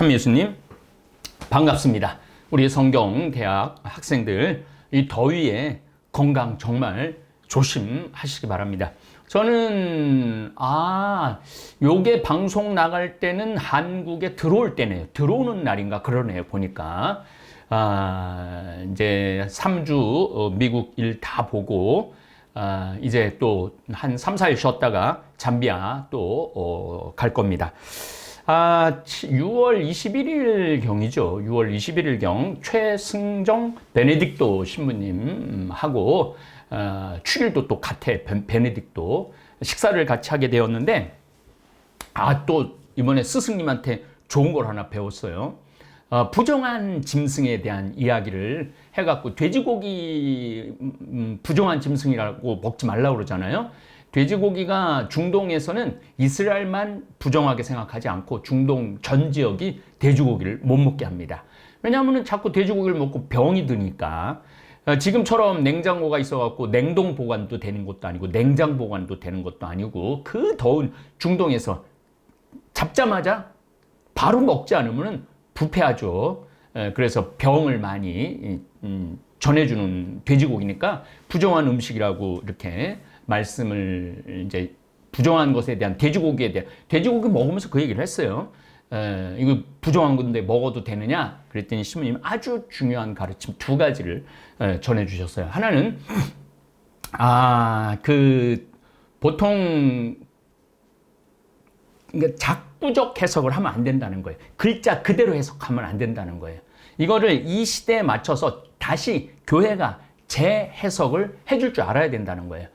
참예수님 반갑습니다. 우리 성경대학 학생들 이 더위에 건강 정말 조심하시기 바랍니다. 저는 요게 방송 나갈 때는 한국에 들어올 때네요. 들어오는 날인가 그러네요. 보니까 이제 3주 미국 일 다 보고 이제 또 한 3, 4일 쉬었다가 잠비아 또 갈 겁니다. 6월 21일 경이죠. 6월 21일 경 최승정 베네딕토 신부님하고 축일도 또 같아. 베네딕토 식사를 같이 하게 되었는데 또 이번에 스승님한테 좋은 걸 하나 배웠어요. 부정한 짐승에 대한 이야기를 해갖고 돼지고기 부정한 짐승이라고 먹지 말라고 그러잖아요. 돼지고기가 중동에서는 이스라엘만 부정하게 생각하지 않고 중동 전 지역이 돼지고기를 못 먹게 합니다. 왜냐하면 자꾸 돼지고기를 먹고 병이 드니까. 지금처럼 냉장고가 있어갖고 냉동 보관도 되는 것도 아니고 냉장 보관도 되는 것도 아니고 그 더운 중동에서 잡자마자 바로 먹지 않으면 부패하죠. 그래서 병을 많이 전해주는 돼지고기니까 부정한 음식이라고 이렇게 말씀을 이제 부정한 것에 대한 돼지고기에 대한 돼지고기 먹으면서 그 얘기를 했어요. 이거 부정한 건데 먹어도 되느냐? 그랬더니 신부님 아주 중요한 가르침 두 가지를 전해 주셨어요. 하나는 보통 그러니까 작부적 해석을 하면 안 된다는 거예요. 글자 그대로 해석하면 안 된다는 거예요. 이거를 이 시대에 맞춰서 다시 교회가 재해석을 해줄 줄 알아야 된다는 거예요.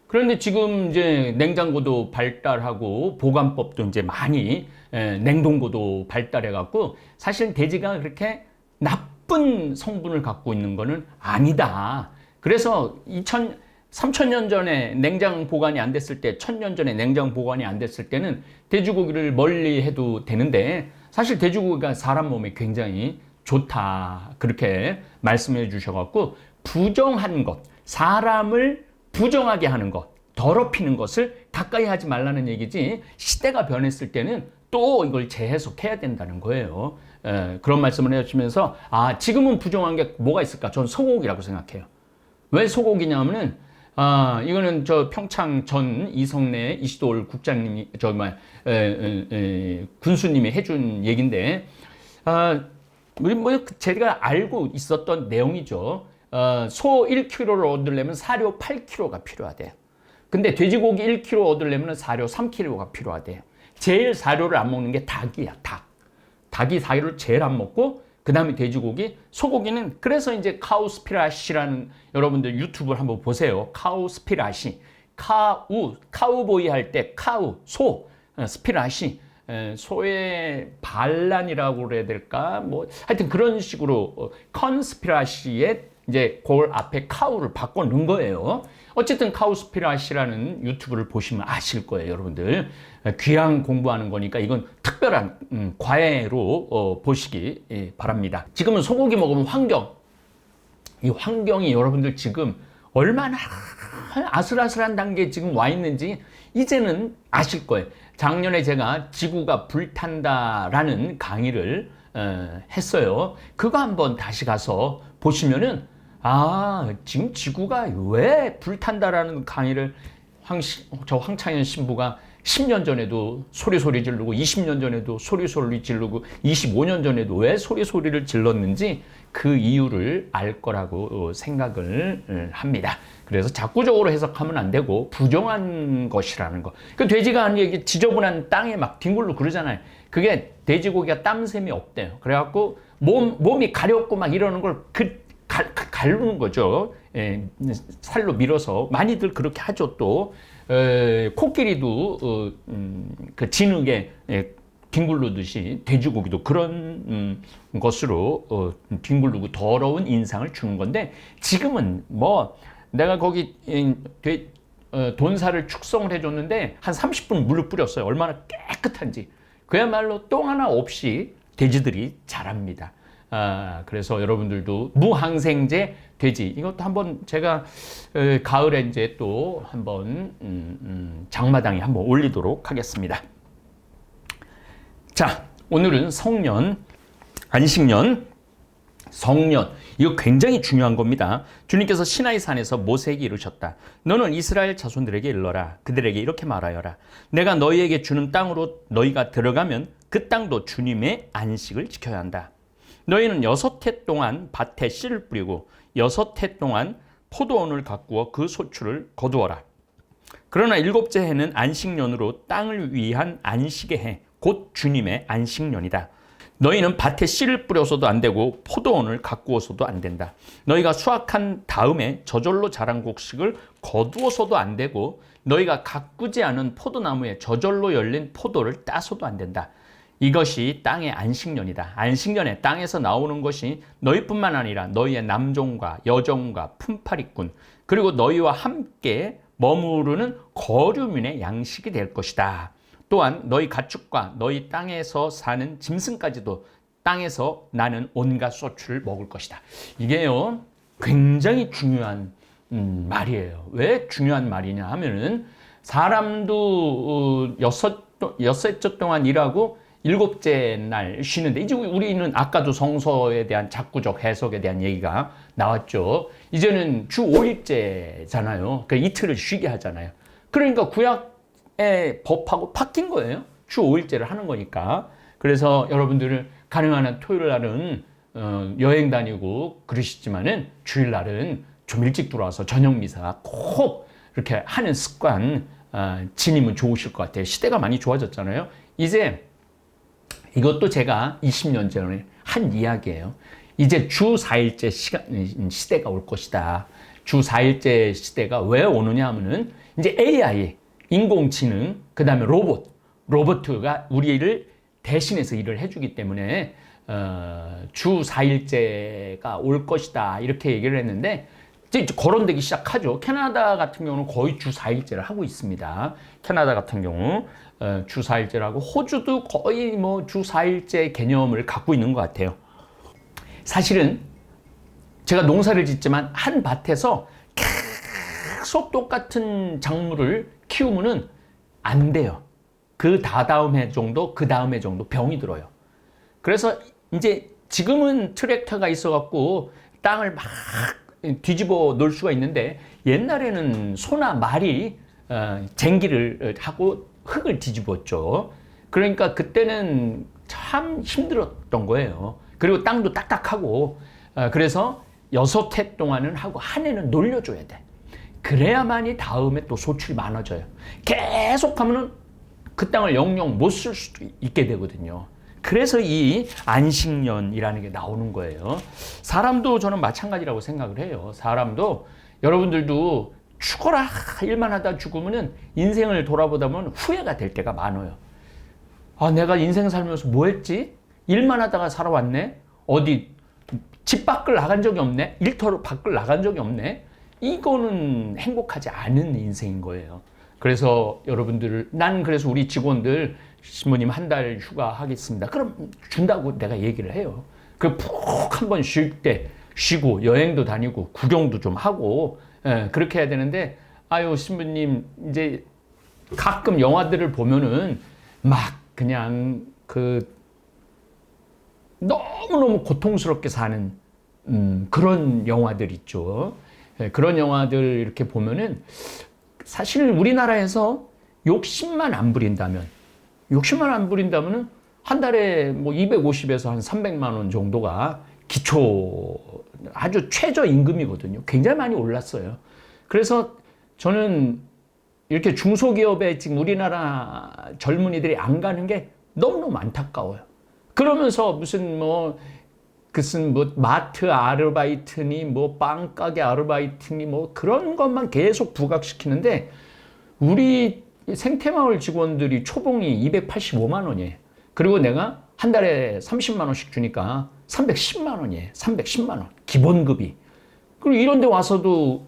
그런데 지금 이제 냉장고도 발달하고 보관법도 이제 많이 냉동고도 발달해 갖고 사실 돼지가 그렇게 나쁜 성분을 갖고 있는 거는 아니다. 그래서 3,000년 전에 냉장 보관이 안 됐을 때, 1,000년 전에 냉장 보관이 안 됐을 때는 돼지고기를 멀리 해도 되는데 사실 돼지고기가 사람 몸에 굉장히 좋다. 그렇게 말씀해 주셔갖고 부정한 것, 사람을 부정하게 하는 것, 더럽히는 것을 가까이 하지 말라는 얘기지 시대가 변했을 때는 또 이걸 재해석해야 된다는 거예요. 그런 말씀을 해주시면서 지금은 부정한 게 뭐가 있을까? 저는 소고기라고 생각해요. 왜 소고기냐면은 이거는 저 평창 전 이성래 이시돌 국장님이 군수님이 해준 얘긴데 우리 제가 알고 있었던 내용이죠. 소 1kg를 얻으려면 사료 8kg가 필요하대요. 근데 돼지고기 1kg 얻으려면 사료 3kg가 필요하대요. 제일 사료를 안 먹는 게 닭이야, 닭. 닭이 사료를 제일 안 먹고, 그 다음에 돼지고기, 소고기는 그래서 이제 카우스피라시라는 여러분들 유튜브를 한번 보세요. 카우스피라시. 카우보이 할 때 소, 스피라시. 소의 반란이라고 그래야 될까? 하여튼 그런 식으로 컨스피라시에 이제 그걸 앞에 카우를 바꿔 넣은 거예요. 어쨌든 카우스피라시라는 유튜브를 보시면 아실 거예요, 여러분들. 귀향 공부하는 거니까 이건 특별한 과외로 보시기 바랍니다. 지금은 소고기 먹으면 이 환경이 여러분들 지금 얼마나 아슬아슬한 단계에 지금 와 있는지 이제는 아실 거예요. 작년에 제가 지구가 불탄다라는 강의를 했어요. 그거 한번 다시 가서 보시면은 지금 지구가 왜 불탄다라는 강의를 황창현 신부가 10년 전에도 소리 지르고 20년 전에도 소리 지르고 25년 전에도 왜 소리를 질렀는지 그 이유를 알 거라고 생각을 합니다. 그래서 작구적으로 해석하면 안 되고 부정한 것이라는 거. 그 돼지가 이게 지저분한 땅에 막 뒹굴로 그러잖아요. 그게 돼지고기가 땀샘이 없대요. 그래갖고 몸이 가렵고 막 이러는 걸 가르는 거죠. 살로 밀어서 많이들 그렇게 하죠. 또 코끼리도 그 진흙에 뒹굴르듯이 돼지고기도 그런 것으로 뒹굴르고 더러운 인상을 주는 건데 지금은 내가 거기 돈사를 축성을 해줬는데 한 30분 물을 뿌렸어요. 얼마나 깨끗한지. 그야말로 똥 하나 없이 돼지들이 자랍니다. 그래서 여러분들도 무항생제 돼지 이것도 한번 제가 가을에 이제 또 한번 장마당에 한번 올리도록 하겠습니다. 자, 오늘은 성년, 안식년, 성년, 이거 굉장히 중요한 겁니다. 주님께서 시나이산에서 모세에게 이르셨다. 너는 이스라엘 자손들에게 일러라. 그들에게 이렇게 말하여라. 내가 너희에게 주는 땅으로 너희가 들어가면 그 땅도 주님의 안식을 지켜야 한다. 너희는 6해 동안 밭에 씨를 뿌리고 6해 동안 포도원을 가꾸어 그 소출을 거두어라. 그러나 7째 해는 안식년으로 땅을 위한 안식의 해, 곧 주님의 안식년이다. 너희는 밭에 씨를 뿌려서도 안 되고 포도원을 가꾸어서도 안 된다. 너희가 수확한 다음에 저절로 자란 곡식을 거두어서도 안 되고 너희가 가꾸지 않은 포도나무에 저절로 열린 포도를 따서도 안 된다. 이것이 땅의 안식년이다. 안식년에 땅에서 나오는 것이 너희뿐만 아니라 너희의 남종과 여종과 품팔이꾼 그리고 너희와 함께 머무르는 거류민의 양식이 될 것이다. 또한 너희 가축과 너희 땅에서 사는 짐승까지도 땅에서 나는 온갖 소출을 먹을 것이다. 이게요 굉장히 중요한 말이에요. 왜 중요한 말이냐 하면은 사람도 여섯째 동안 일하고 7째 날 쉬는데 이제 우리는 아까도 성서에 대한 작구적 해석에 대한 얘기가 나왔죠. 이제는 주 5일째잖아요. 그러니까 이틀을 쉬게 하잖아요. 그러니까 구약의 법하고 바뀐 거예요. 주 5일째를 하는 거니까. 그래서 여러분들은 가능한 한 토요일 날은 여행 다니고 그러시지만은 주일 날은 좀 일찍 들어와서 저녁 미사 꼭 이렇게 하는 습관 지니면 좋으실 것 같아요. 시대가 많이 좋아졌잖아요. 이제 이것도 제가 20년 전에 한 이야기예요. 이제 주 4일째 시대가 올 것이다. 주 4일째 시대가 왜 오느냐 하면은 이제 AI, 인공지능, 그 다음에 로봇가 우리를 대신해서 일을 해주기 때문에 주 4일째가 올 것이다. 이렇게 얘기를 했는데 이제 거론되기 시작하죠. 캐나다 같은 경우는 거의 주 4일째를 하고 있습니다. 캐나다 같은 경우 주 4일째라고 호주도 거의 뭐 주 4일째 개념을 갖고 있는 것 같아요. 사실은 제가 농사를 짓지만 한 밭에서 계속 똑같은 작물을 키우면은 안 돼요. 그 다음 해 정도 병이 들어요. 그래서 이제 지금은 트랙터가 있어갖고 땅을 막 뒤집어 놓을 수가 있는데 옛날에는 소나 말이 쟁기를 하고 흙을 뒤집었죠. 그러니까 그때는 참 힘들었던 거예요. 그리고 땅도 딱딱하고 그래서 6해 동안은 하고 한 해는 놀려줘야 돼. 그래야만이 다음에 또 소출이 많아져요. 계속 하면은 그 땅을 영영 못 쓸 수도 있게 되거든요. 그래서 이 안식년이라는 게 나오는 거예요. 사람도 저는 마찬가지라고 생각을 해요. 사람도 여러분들도 죽어라 일만 하다 죽으면은 인생을 돌아보다 보면 후회가 될 때가 많아요. 아, 내가 인생 살면서 뭐 했지? 일만 하다가 살아왔네? 어디 집 밖을 나간 적이 없네? 일터로 밖을 나간 적이 없네? 이거는 행복하지 않은 인생인 거예요. 그래서 난 그래서 우리 직원들 신부님 한 달 휴가 하겠습니다. 그럼 준다고 내가 얘기를 해요. 그 푹 한번 쉴 때 쉬고 여행도 다니고 구경도 좀 하고 그렇게 해야 되는데 아유 신부님 이제 가끔 영화들을 보면은 막 그냥 너무너무 고통스럽게 사는 그런 영화들 있죠. 그런 영화들 이렇게 보면은 사실 우리나라에서 욕심만 안 부린다면은 한 달에 뭐 250에서 한 300만 원 정도가 아주 최저 임금이거든요. 굉장히 많이 올랐어요. 그래서 저는 이렇게 중소기업에 지금 우리나라 젊은이들이 안 가는 게 너무너무 안타까워요. 그러면서 무슨 마트 아르바이트니 빵가게 아르바이트니 그런 것만 계속 부각시키는데 우리 생태마을 직원들이 초봉이 285만 원이에요. 그리고 내가 한 달에 30만 원씩 주니까 310만 원이에요. 310만 원. 기본급이. 그리고 이런 데 와서도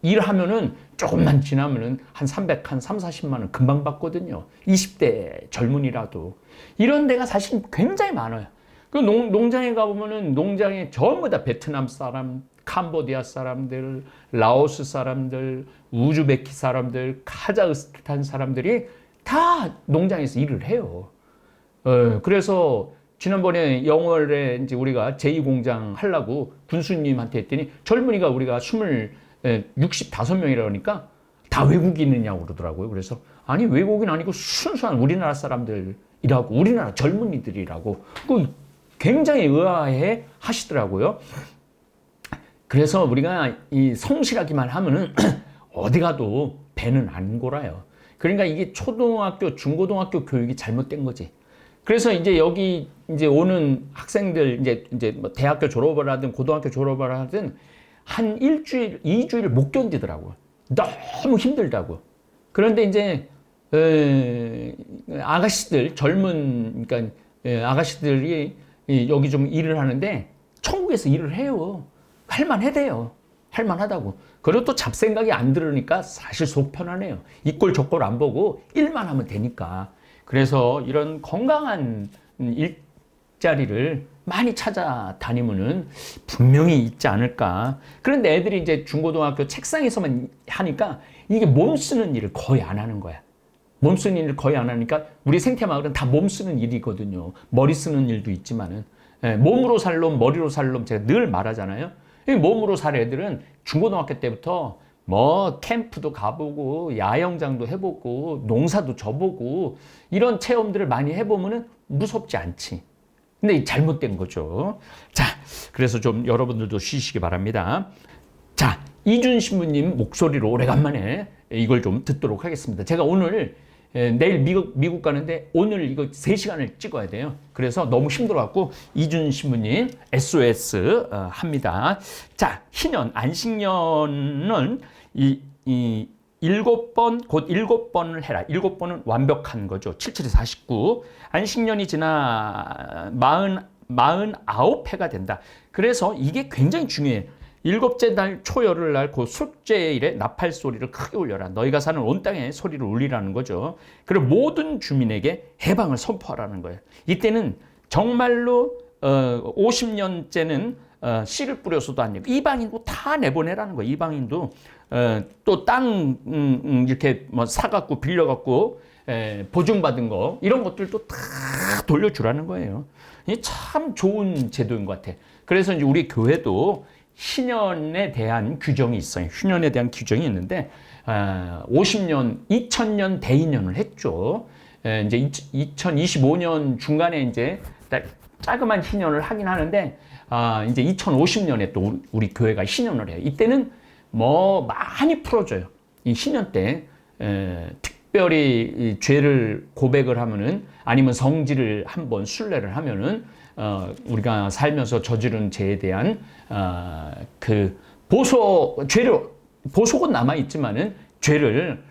일하면은 조금만 지나면은 한 40만 원 금방 받거든요. 20대 젊은이라도. 이런 데가 사실 굉장히 많아요. 그 농장에 가보면은 농장에 전부 다 베트남 사람, 캄보디아 사람들, 라오스 사람들, 우즈베키 사람들, 카자흐스탄 사람들이 다 농장에서 일을 해요. 그래서 지난번에 영월에 이제 우리가 제2공장 하려고 군수님한테 했더니 젊은이가 우리가 65명이라 그러니까 다 외국인이냐고 그러더라고요. 그래서 아니 외국인 아니고 순수한 우리나라 사람들이라고, 우리나라 젊은이들이라고 굉장히 의아해 하시더라고요. 그래서 우리가 이 성실하기만 하면은 어디 가도 배는 안 골아요. 그러니까 이게 초등학교, 중고등학교 교육이 잘못된 거지. 그래서 이제 여기 이제 오는 학생들 이제 뭐 대학교 졸업을 하든 고등학교 졸업을 하든 한 일주일, 2주일 못 견디더라고요. 너무 힘들다고. 그런데 이제 아가씨들 젊은 그러니까 아가씨들이 여기 좀 일을 하는데 천국에서 일을 해요. 할만해대요. 할만하다고. 그리고 또 잡생각이 안 들으니까 사실 속 편하네요. 이 꼴 저 꼴 안 보고 일만 하면 되니까. 그래서 이런 건강한 일자리를 많이 찾아다니면은 분명히 있지 않을까. 그런데 애들이 이제 중고등학교 책상에서만 하니까 이게 몸 쓰는 일을 거의 안 하는 거야. 몸 쓰는 일을 거의 안 하니까 우리 생태마을은 다 몸 쓰는 일이거든요. 머리 쓰는 일도 있지만은. 몸으로 살 놈, 머리로 살 놈 제가 늘 말하잖아요. 몸으로 살 애들은 중고등학교 때부터 뭐 캠프도 가보고 야영장도 해보고 농사도 져보고 이런 체험들을 많이 해보면은 무섭지 않지. 근데 잘못된 거죠. 자, 그래서 좀 여러분들도 쉬시기 바랍니다. 자, 이준 신부님 목소리로 오래간만에 이걸 좀 듣도록 하겠습니다. 제가 오늘 내일 미국 가는데 오늘 이거 3시간을 찍어야 돼요. 그래서 너무 힘들어갖고 이준 신부님 SOS 합니다. 자, 희년, 안식년은 이 7번, 곧 7번을 해라. 7번은 완벽한 거죠. 77에 49. 안식년이 지나 49회가 된다. 그래서 이게 굉장히 중요해요. 7째 달 초열흘 날 그 숫죄일에 나팔 소리를 크게 울려라. 너희가 사는 온 땅에 소리를 울리라는 거죠. 그리고 모든 주민에게 해방을 선포하라는 거예요. 이때는 정말로 50년째는 씨를 뿌려서도 안 되고 이방인도 다 내보내라는 거예요. 이방인도 또 땅 이렇게 뭐 사갖고 빌려갖고 보증받은 거 이런 것들도 다 돌려주라는 거예요. 이게 참 좋은 제도인 것 같아. 그래서 이제 우리 교회도 신년에 대한 규정이 있어요. 신년에 대한 규정이 있는데 50년, 2000년 대인년을 했죠. 이제 2025년 중간에 이제 자그만 신년을 하긴 하는데 이제 2050년에 또 우리 교회가 신년을 해요. 이때는 뭐 많이 풀어줘요. 이 신년 때 특별히 죄를 고백을 하면은 아니면 성지를 한번 순례를 하면은 우리가 살면서 저지른 죄에 대한 그 보속은 남아 있지만은 죄를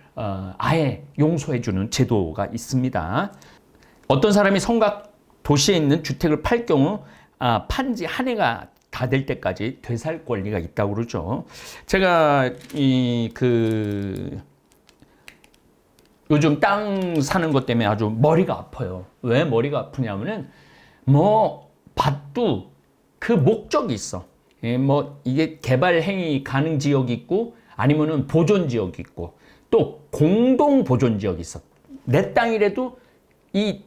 아예 용서해주는 제도가 있습니다. 어떤 사람이 성곽 도시에 있는 주택을 팔 경우 판지 한 해가 다 될 때까지 되살 권리가 있다고 그러죠. 제가 요즘 땅 사는 것 때문에 아주 머리가 아파요. 왜 머리가 아프냐면은 뭐 밭도 그 목적이 있어. 뭐 이게 개발 행위 가능 지역이 있고 아니면은 보존 지역이 있고 또 공동 보존 지역이 있어. 내 땅이라도 이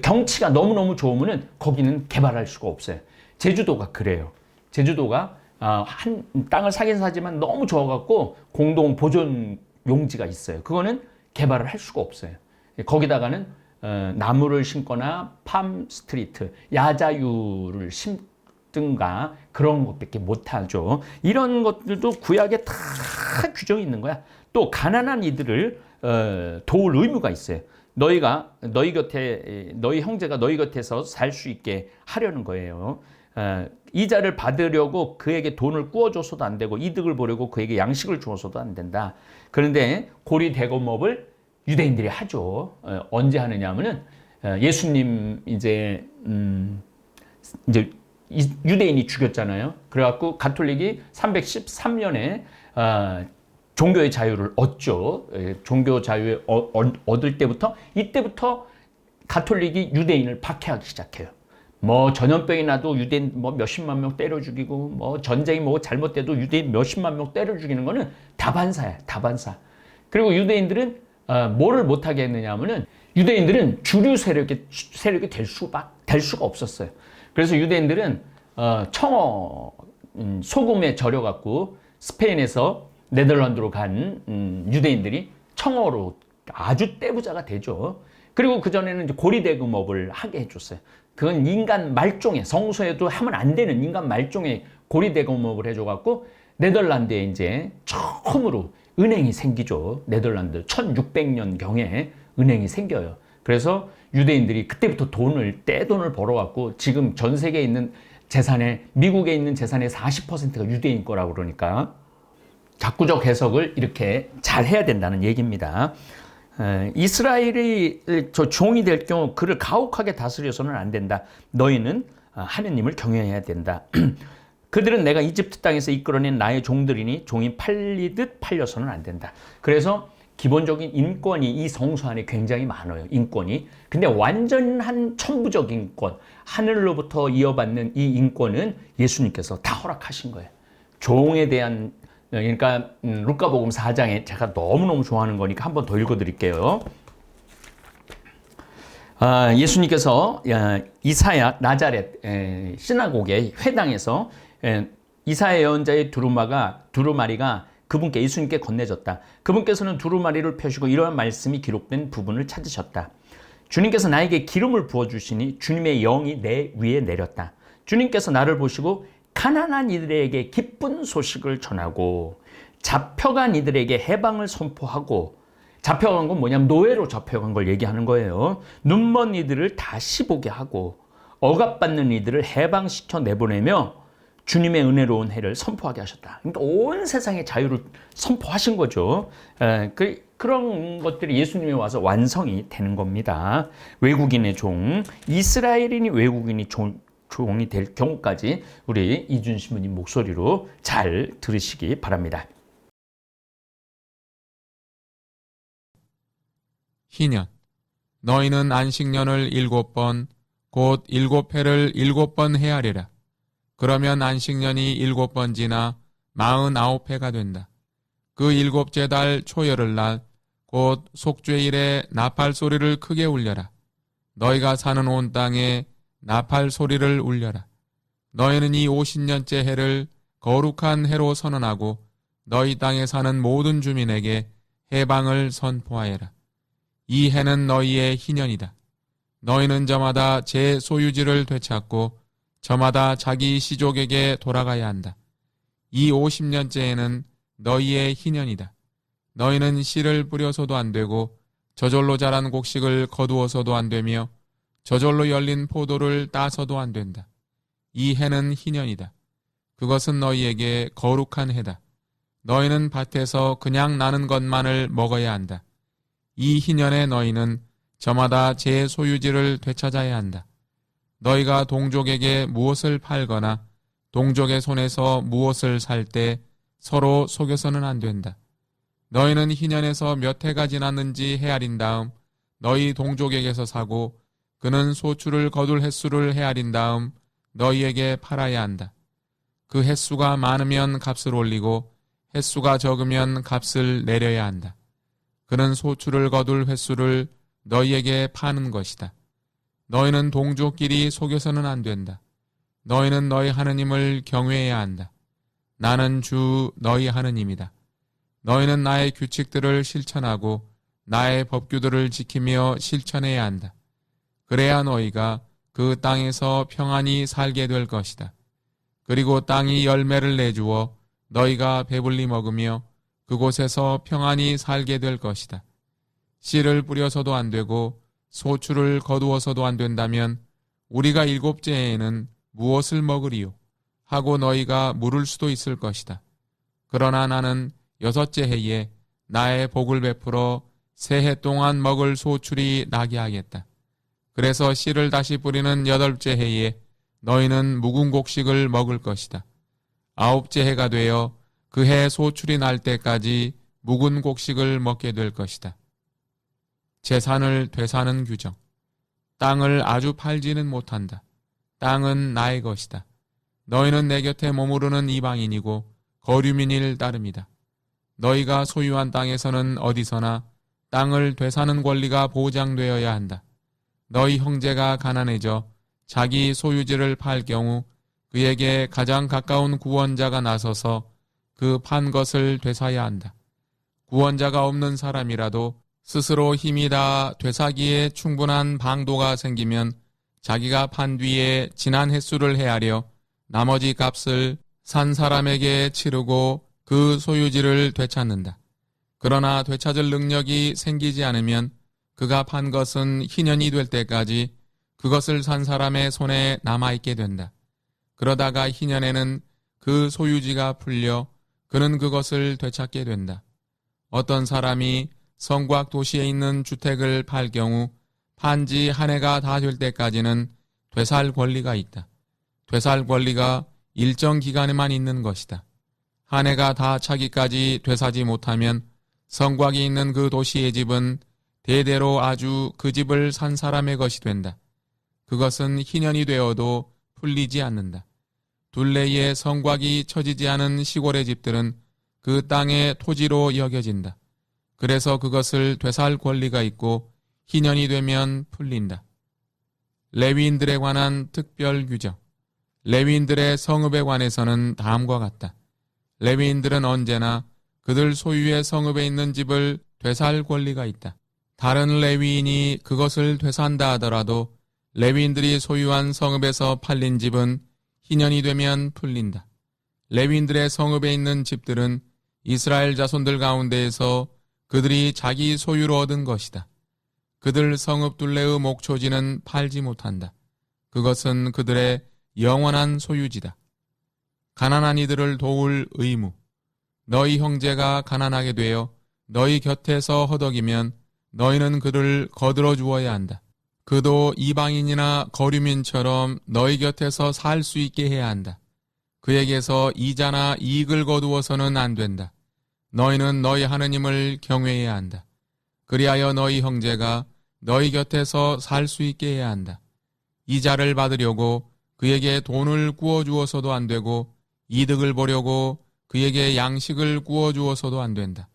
경치가 너무너무 좋으면은 거기는 개발할 수가 없어요. 제주도가 그래요. 제주도가 한 땅을 사긴 사지만 너무 좋아갖고 공동 보존 용지가 있어요. 그거는 개발을 할 수가 없어요. 거기다가는 나무를 심거나 팜 스트리트, 야자유를 심든가 그런 것밖에 못하죠. 이런 것들도 구약에 다 규정이 있는 거야. 또 가난한 이들을 도울 의무가 있어요. 너희 형제가 너희 곁에서 살 수 있게 하려는 거예요. 이자를 받으려고 그에게 돈을 꾸어줘서도 안 되고 이득을 보려고 그에게 양식을 주어서도 안 된다. 그런데 고리 대검업을 유대인들이 하죠. 언제 하느냐 하면은 예수님 이제 유대인이 죽였잖아요. 그래갖고 가톨릭이 313년에 종교의 자유를 얻죠. 종교 자유 얻을 때부터 이때부터 가톨릭이 유대인을 박해하기 시작해요. 뭐 전염병이 나도 유대인 뭐 몇십만 명 때려 죽이고 뭐 전쟁이 뭐 잘못돼도 유대인 몇십만 명 때려 죽이는 거는 다반사야, 다반사. 그리고 유대인들은 뭐를 못하게 했느냐 하면은 유대인들은 주류 세력이 될 수가 없었어요. 그래서 유대인들은 청어 소금에 절여갖고 스페인에서 네덜란드로 간 유대인들이 청어로 아주 떼부자가 되죠. 그리고 그전에는 이제 고리대금업을 하게 해줬어요. 그건 인간 말종의, 성소에도 하면 안 되는 인간 말종의 고리대금업을 해줘갖고 네덜란드에 이제 처음으로 은행이 생기죠. 네덜란드 1600년경에 은행이 생겨요. 그래서 유대인들이 그때부터 떼돈을 벌어갖고 지금 전 세계에 있는 재산의, 미국에 있는 재산의 40%가 유대인 거라고 그러니까 작구적 해석을 이렇게 잘 해야 된다는 얘기입니다. 이스라엘이 저 종이 될 경우 그를 가혹하게 다스려서는 안 된다. 너희는 하느님을 경외해야 된다. 그들은 내가 이집트 땅에서 이끌어낸 나의 종들이니 종이 팔리듯 팔려서는 안 된다. 그래서 기본적인 인권이 이 성소 안에 굉장히 많아요. 인권이. 근데 완전한 천부적 인권, 하늘로부터 이어받는 이 인권은 예수님께서 다 허락하신 거예요. 종에 대한, 그러니까 루카복음 4장에 제가 너무너무 좋아하는 거니까 한 번 더 읽어드릴게요. 예수님께서 이사야 나자렛 시나고게 회당에서 이사야 예언자의 두루마리가 그분께 예수님께 건네졌다. 그분께서는 두루마리를 펴시고 이러한 말씀이 기록된 부분을 찾으셨다. 주님께서 나에게 기름을 부어주시니 주님의 영이 내 위에 내렸다. 주님께서 나를 보시고 가난한 이들에게 기쁜 소식을 전하고 잡혀간 이들에게 해방을 선포하고, 잡혀간 건 뭐냐면 노예로 잡혀간 걸 얘기하는 거예요. 눈먼 이들을 다시 보게 하고 억압받는 이들을 해방시켜 내보내며 주님의 은혜로운 해를 선포하게 하셨다. 그러니까 온 세상의 자유를 선포하신 거죠. 그런 것들이 예수님이 와서 완성이 되는 겁니다. 외국인의 종, 이스라엘인이 외국인이 종이 될 경우까지 우리 이준 신부님 목소리로 잘 들으시기 바랍니다. 희년, 너희는 안식년을 7번, 곧 7회를 7번 헤아리라. 그러면 안식년이 7번 지나 49회가 된다. 그 7째 달 초열흘날 곧 속죄일에 나팔 소리를 크게 울려라. 너희가 사는 온 땅에 나팔 소리를 울려라. 너희는 이 50년째 해를 거룩한 해로 선언하고 너희 땅에 사는 모든 주민에게 해방을 선포하여라. 이 해는 너희의 희년이다. 너희는 저마다 제 소유지를 되찾고 저마다 자기 시족에게 돌아가야 한다. 이 50년째에는 너희의 희년이다. 너희는 씨를 뿌려서도 안 되고 저절로 자란 곡식을 거두어서도 안 되며 저절로 열린 포도를 따서도 안 된다. 이 해는 희년이다. 그것은 너희에게 거룩한 해다. 너희는 밭에서 그냥 나는 것만을 먹어야 한다. 이 희년에 너희는 저마다 제 소유지를 되찾아야 한다. 너희가 동족에게 무엇을 팔거나 동족의 손에서 무엇을 살 때 서로 속여서는 안 된다. 너희는 희년에서 몇 해가 지났는지 헤아린 다음 너희 동족에게서 사고 그는 소출을 거둘 횟수를 헤아린 다음 너희에게 팔아야 한다. 그 횟수가 많으면 값을 올리고 횟수가 적으면 값을 내려야 한다. 그는 소출을 거둘 횟수를 너희에게 파는 것이다. 너희는 동족끼리 속여서는 안 된다. 너희는 너희 하느님을 경외해야 한다. 나는 주 너희 하느님이다. 너희는 나의 규칙들을 실천하고 나의 법규들을 지키며 실천해야 한다. 그래야 너희가 그 땅에서 평안히 살게 될 것이다. 그리고 땅이 열매를 내주어 너희가 배불리 먹으며 그곳에서 평안히 살게 될 것이다. 씨를 뿌려서도 안 되고 소출을 거두어서도 안 된다면 우리가 7째 해에는 무엇을 먹으리요? 하고 너희가 물을 수도 있을 것이다. 그러나 나는 6째 해에 나의 복을 베풀어 새해 동안 먹을 소출이 나게 하겠다. 그래서 씨를 다시 뿌리는 8째 해에 너희는 묵은 곡식을 먹을 것이다. 9째 해가 되어 그 해 소출이 날 때까지 묵은 곡식을 먹게 될 것이다. 재산을 되사는 규정. 땅을 아주 팔지는 못한다. 땅은 나의 것이다. 너희는 내 곁에 머무르는 이방인이고 거류민일 따름이다. 너희가 소유한 땅에서는 어디서나 땅을 되사는 권리가 보장되어야 한다. 너희 형제가 가난해져 자기 소유지를 팔 경우 그에게 가장 가까운 구원자가 나서서 그 판 것을 되사야 한다. 구원자가 없는 사람이라도 스스로 힘이 다 되사기에 충분한 방도가 생기면 자기가 판 뒤에 지난 횟수를 헤아려 나머지 값을 산 사람에게 치르고 그 소유지를 되찾는다. 그러나 되찾을 능력이 생기지 않으면 그가 판 것은 희년이 될 때까지 그것을 산 사람의 손에 남아있게 된다. 그러다가 희년에는 그 소유지가 풀려 그는 그것을 되찾게 된다. 어떤 사람이 성곽 도시에 있는 주택을 팔 경우 판지 한 해가 다 될 때까지는 되살 권리가 있다. 되살 권리가 일정 기간에만 있는 것이다. 한 해가 다 차기까지 되사지 못하면 성곽이 있는 그 도시의 집은 대대로 아주 그 집을 산 사람의 것이 된다. 그것은 희년이 되어도 풀리지 않는다. 둘레에 성곽이 처지지 않은 시골의 집들은 그 땅의 토지로 여겨진다. 그래서 그것을 되살 권리가 있고 희년이 되면 풀린다. 레위인들에 관한 특별 규정. 레위인들의 성읍에 관해서는 다음과 같다. 레위인들은 언제나 그들 소유의 성읍에 있는 집을 되살 권리가 있다. 다른 레위인이 그것을 되산다 하더라도 레위인들이 소유한 성읍에서 팔린 집은 희년이 되면 풀린다. 레위인들의 성읍에 있는 집들은 이스라엘 자손들 가운데에서 그들이 자기 소유로 얻은 것이다. 그들 성읍 둘레의 목초지는 팔지 못한다. 그것은 그들의 영원한 소유지다. 가난한 이들을 도울 의무. 너희 형제가 가난하게 되어 너희 곁에서 허덕이면 너희는 그를 거들어 주어야 한다. 그도 이방인이나 거류민처럼 너희 곁에서 살 수 있게 해야 한다. 그에게서 이자나 이익을 거두어서는 안 된다. 너희는 너희 하느님을 경외해야 한다. 그리하여 너희 형제가 너희 곁에서 살 수 있게 해야 한다. 이자를 받으려고 그에게 돈을 구워주어서도 안 되고 이득을 보려고 그에게 양식을 구워주어서도 안 된다.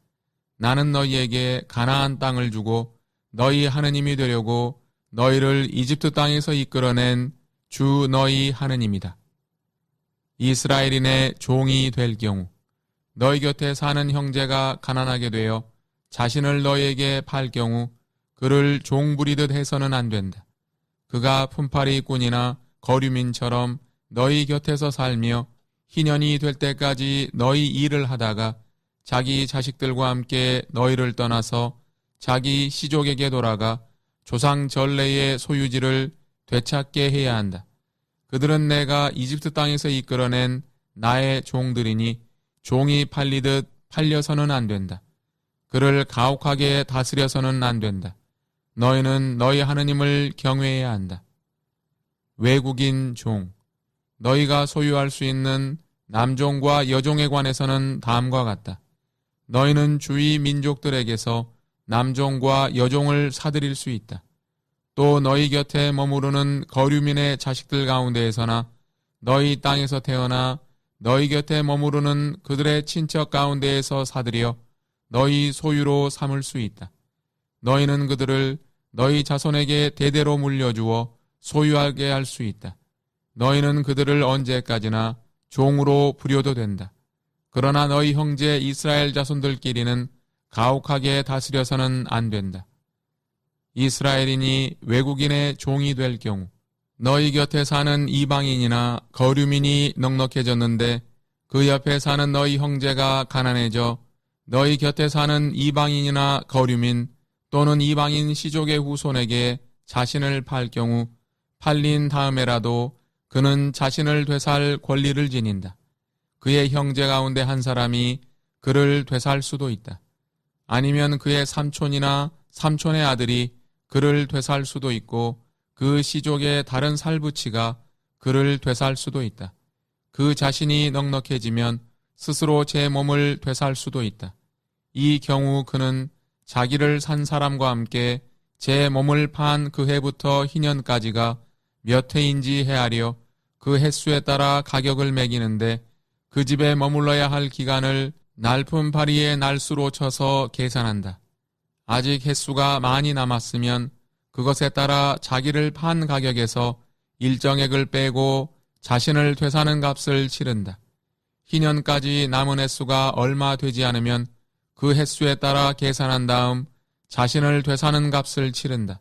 나는 너희에게 가나안 땅을 주고 너희 하느님이 되려고 너희를 이집트 땅에서 이끌어낸 주 너희 하느님이다. 이스라엘인의 종이 될 경우 너희 곁에 사는 형제가 가난하게 되어 자신을 너희에게 팔 경우 그를 종 부리듯 해서는 안 된다. 그가 품팔이꾼이나 거류민처럼 너희 곁에서 살며 희년이 될 때까지 너희 일을 하다가 자기 자식들과 함께 너희를 떠나서 자기 시족에게 돌아가 조상 전래의 소유지를 되찾게 해야 한다. 그들은 내가 이집트 땅에서 이끌어낸 나의 종들이니 종이 팔리듯 팔려서는 안 된다. 그를 가혹하게 다스려서는 안 된다. 너희는 너희 하느님을 경외해야 한다. 외국인 종. 너희가 소유할 수 있는 남종과 여종에 관해서는 다음과 같다. 너희는 주위 민족들에게서 남종과 여종을 사들일 수 있다. 또 너희 곁에 머무르는 거류민의 자식들 가운데에서나 너희 땅에서 태어나 너희 곁에 머무르는 그들의 친척 가운데에서 사들여 너희 소유로 삼을 수 있다. 너희는 그들을 너희 자손에게 대대로 물려주어 소유하게 할 수 있다. 너희는 그들을 언제까지나 종으로 부려도 된다. 그러나 너희 형제 이스라엘 자손들끼리는 가혹하게 다스려서는 안 된다. 이스라엘인이 외국인의 종이 될 경우 너희 곁에 사는 이방인이나 거류민이 넉넉해졌는데 그 옆에 사는 너희 형제가 가난해져 너희 곁에 사는 이방인이나 거류민 또는 이방인 시족의 후손에게 자신을 팔 경우 팔린 다음에라도 그는 자신을 되살 권리를 지닌다. 그의 형제 가운데 한 사람이 그를 되살 수도 있다. 아니면 그의 삼촌이나 삼촌의 아들이 그를 되살 수도 있고 그 시족의 다른 살부치가 그를 되살 수도 있다. 그 자신이 넉넉해지면 스스로 제 몸을 되살 수도 있다. 이 경우 그는 자기를 산 사람과 함께 제 몸을 판 그 해부터 희년까지가 몇 해인지 헤아려 그 횟수에 따라 가격을 매기는데 그 집에 머물러야 할 기간을 날품파리의 날수로 쳐서 계산한다. 아직 횟수가 많이 남았으면 그것에 따라 자기를 판 가격에서 일정액을 빼고 자신을 되사는 값을 치른다. 희년까지 남은 횟수가 얼마 되지 않으면 그 횟수에 따라 계산한 다음 자신을 되사는 값을 치른다.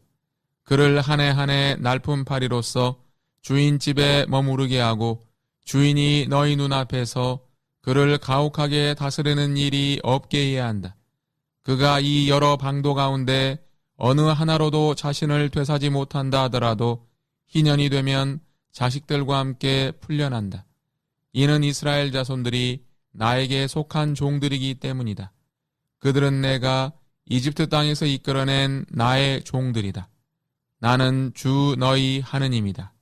그를 한 해 한 해 날품팔이로서 주인 집에 머무르게 하고 주인이 너희 눈앞에서 그를 가혹하게 다스리는 일이 없게 해야 한다. 그가 이 여러 방도 가운데 어느 하나로도 자신을 되사지 못한다 하더라도 희년이 되면 자식들과 함께 풀려난다. 이는 이스라엘 자손들이 나에게 속한 종들이기 때문이다. 그들은 내가 이집트 땅에서 이끌어낸 나의 종들이다. 나는 주 너희 하느님이다.